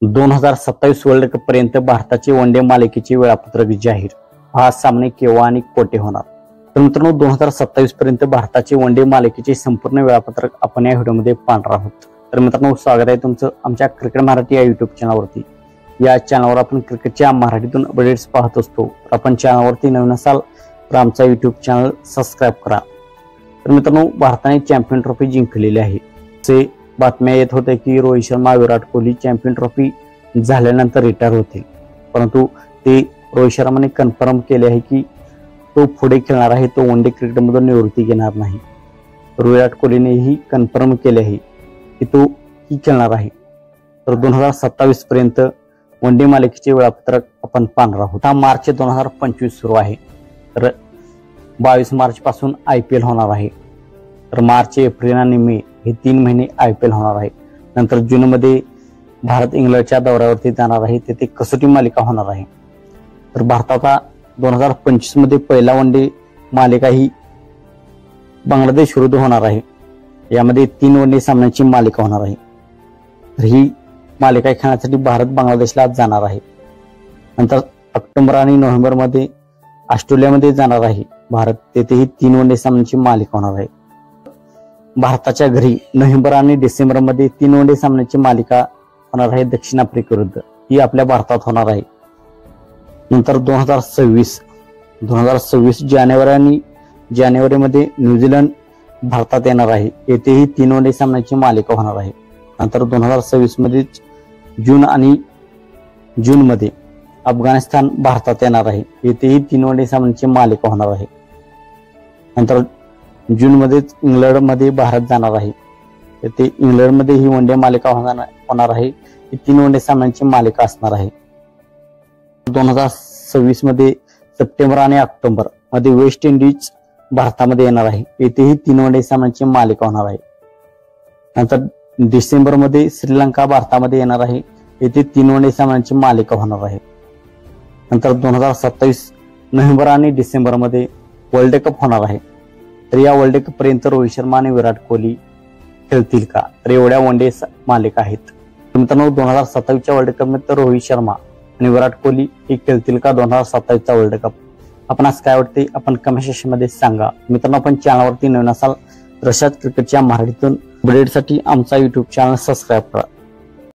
2027 world cup पर्यंत भारताचे one day मालिकेचे वेळापत्रक जाहीर। 5 सामने केव्हा आणि कोठे होणार? तर मित्रांनो 2027 पर्यंत भारताचे वनडे मालिकेचे संपूर्ण वेळापत्रक आपण या व्हिडिओमध्ये पाहणार आहोत। तर मित्रांनो स्वागत आहे तुमचं आमच्या क्रिकेट मराठी या YouTube चॅनलवरती। या चॅनलवर आपण क्रिकेटच्या मराठीतून अपडेट्स पाहत असतो। तर आपण चॅनलवरती नवीन असाल तर आमचा YouTube चॅनल सबस्क्राइब करा। तर मित्रांनो भारताने चॅम्पियन ट्रॉफी जिंकलेली आहे। असे बातम्या येत होते की रोहित शर्मा विराट कोहली चॅम्पियन ट्रॉफी झाल्यानंतर रिटायर होतील, परंतु ते रोहित शर्माने कन्फर्म केले आहे की तो पुढे खेळणार आहे, तो वनडे क्रिकेटमधून निवृत्ती घेणार नाही। विराट कोहलीनेही कन्फर्म केले आहे की तो खेळणार आहे। तर 2027 पर्यंत वनडे मालिकेचे वेळापत्रक आपण पाहणार आहोत। हा मार्च 2025 सुरू आहे। तर 22 मार्च पासून IPL होणार आहे। तर मार्च, एप्रिल आणि मे हे 3 महिने IPL होणार आहे। नंतर जून मध्ये भारत इंग्लंडच्या दौऱ्यावरती जाणार आहे, तेथे कसोटी मालिका होणार आहे। तर भारताचा 2025 मध्ये पहिला वनडे मालिका ही बांगलादेश विरुद्ध होणार आहे। यामध्ये 3 वनडे सामन्यांची मालिका होणार आहे। तर ही मालिका खेळण्यासाठी भारत बांगलादेशला जाणार आहे। नंतर ऑक्टोबर आणि नोव्हेंबर मध्ये ऑस्ट्रेलियामध्ये जाणार आहे भारत, तेथेही 3 वनडे सामन्यांची मालिका होणार आहे। भारताच्या घरी नोव्हेंबर आणि डिसेंबर मध्ये 3 वनडे सामन्यांची मालिका होणार आहे दक्षिण आफ्रिकेविरुद्ध, ही आपल्या भारतात होणार आहे। नंतर 2026 जानेवारी मध्ये न्यूझीलंड भारतात येणार आहे, येथेही 3 वनडे सामन्यांची मालिका होणार आहे। नंतर 2026 मध्ये जून मध्ये अफगाणिस्तान भारतात येणार आहे, येथेही 3 वनडे सामन्यांची मालिका होणार आहे। नंतर जून मध्येच इंग्लंड मध्ये भारत जाणार आहे, येथे इंग्लंड मध्ये ही वनडे मालिका होणार आहे, ही 3 वनडे सामन्यांची मालिका असणार आहे। 2026 मध्ये सप्टेंबर आणि ऑक्टोबर मध्ये वेस्ट इंडिज भारतामध्ये येणार आहे, येथेही 3 वनडे सामन्यांची मालिका होणार आहे। नंतर डिसेंबर मध्ये श्रीलंका भारतामध्ये येणार आहे, येथे 3 वनडे सामन्यांची मालिका होणार आहे। नंतर 2027 नोव्हेंबर आणि डिसेंबर मध्ये वर्ल्ड कप होणार आहे। तर या वर्ल्ड कप पर्यंत रोहित शर्मा आणि विराट कोहली खेळतील का? तर एवढ्या वनडे मालिका आहेत। मित्रांनो 2027च्या वर्ल्ड कप मध्ये रोहित शर्मा आणि विराट कोहली हे खेळतील का 2027चा वर्ल्ड कप? आपणास काय वाटते आपण कमेंट सेक्शन मध्ये सांगा। मित्रांनो आपण चॅनलवरती नवीन असाल तर अशाच क्रिकेटच्या मराठीतून अपडेटसाठी आमचा YouTube चॅनल सबस्क्राइब करा।